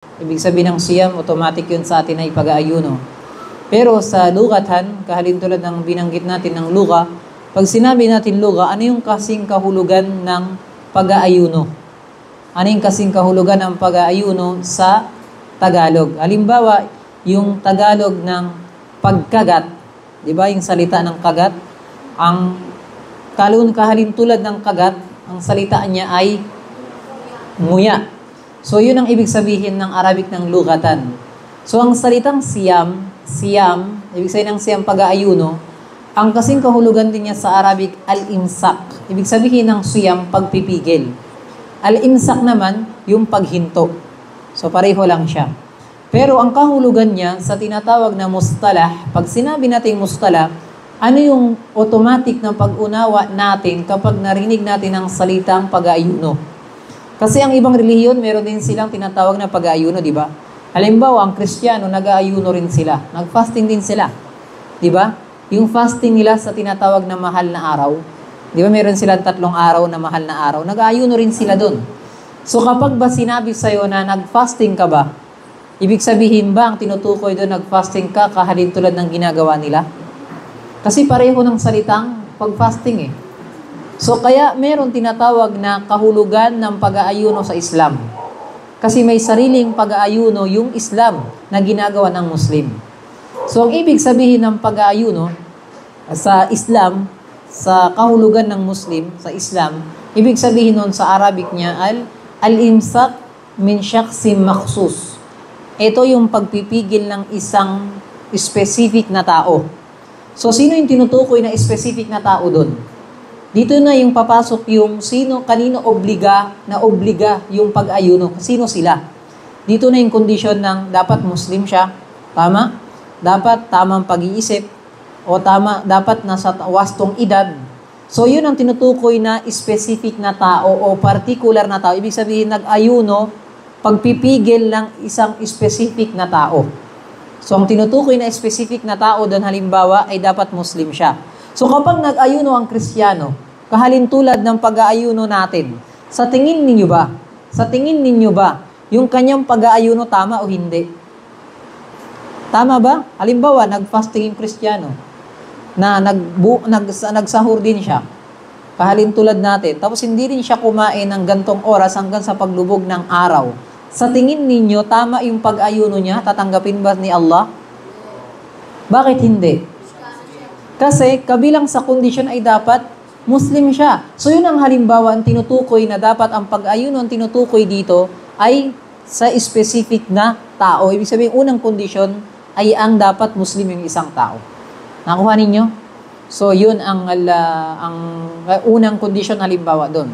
Ibig sabihin ng siyam, automatic yun sa atin ay pag-aayuno. Pero sa lugatan, kahalintulad ng binanggit natin ng luga, pag sinabi natin luga, ano yung kasing kahulugan ng pag-aayuno? Ano yung kasing kahulugan ng pag-aayuno sa Tagalog? Halimbawa, yung Tagalog ng pagkagat, di ba yung salita ng kagat? Ang kahalintulad ng kagat, ang salita niya ay nguya. So, yun ang ibig sabihin ng Arabic ng lugatan. So, ang salitang siyam, ibig sabihin ng siyam pag-aayuno, ang kasing kahulugan din niya sa Arabic, al-imsak. Ibig sabihin ng siyam, pagpipigil. Al-imsak naman, yung paghinto. So, pareho lang siya. Pero ang kahulugan niya sa tinatawag na mustalah, pag sinabi natin mustalah, ano yung automatic na pag-unawa natin kapag narinig natin ang salitang pag-aayuno? Kasi ang ibang relihiyon, meron din silang tinatawag na pag-aayuno, di ba? Halimbawa, ang Kristiyano, nag-aayuno rin sila. Nag-fasting din sila. Di ba? Yung fasting nila sa tinatawag na mahal na araw, di ba meron silang 3 araw na mahal na araw, nag-aayuno rin sila doon. So kapag ba sinabi sa'yo na nag-fasting ka ba, ibig sabihin ba ang tinutukoy doon nag-fasting ka kahalintulad ng ginagawa nila? Kasi pareho ng salitang pag-fasting eh. So kaya meron tinatawag na kahulugan ng pag-aayuno sa Islam. Kasi may sariling pag-aayuno yung Islam na ginagawa ng Muslim. So ang ibig sabihin ng pag-aayuno sa Islam, sa kahulugan ng Muslim, sa Islam, ibig sabihin nun sa Arabic niya al-imsak min shakhsin makhsus. Ito yung pagpipigil ng isang specific na tao. So sino yung tinutukoy na specific na tao doon? Dito na yung papasok yung kanino obliga yung pag-ayuno. Sino sila? Dito na yung kondisyon ng dapat Muslim siya. Tama? Dapat tamang pag-iisip. O dapat nasa wastong edad. So yun ang tinutukoy na specific na tao o particular na tao. Ibig sabihin nag-ayuno, pagpipigil ng isang specific na tao. So ang tinutukoy na specific na tao doon halimbawa ay dapat Muslim siya. So kapag nag-ayuno ang Kristiyano, kahalintulad ng pag-aayuno natin, sa tingin ninyo ba, yung kanyang pag-aayuno tama o hindi? Tama ba? Halimbawa, nag-fasting yung Kristiyano, na nagsahur din siya, kahalintulad natin, tapos hindi rin siya kumain ng gantong oras hanggang sa paglubog ng araw. Sa tingin ninyo, tama yung pag-ayuno niya? Tatanggapin ba ni Allah? Bakit hindi? Kasi kabilang sa kondisyon ay dapat Muslim siya. So yun ang halimbawa ang tinutukoy na dapat ang pag-ayuno ang tinutukoy dito ay sa specific na tao. Ibig sabihin, unang kondisyon ay ang dapat Muslim yung isang tao. Nakuha ninyo? So yun ang unang kondisyon halimbawa doon.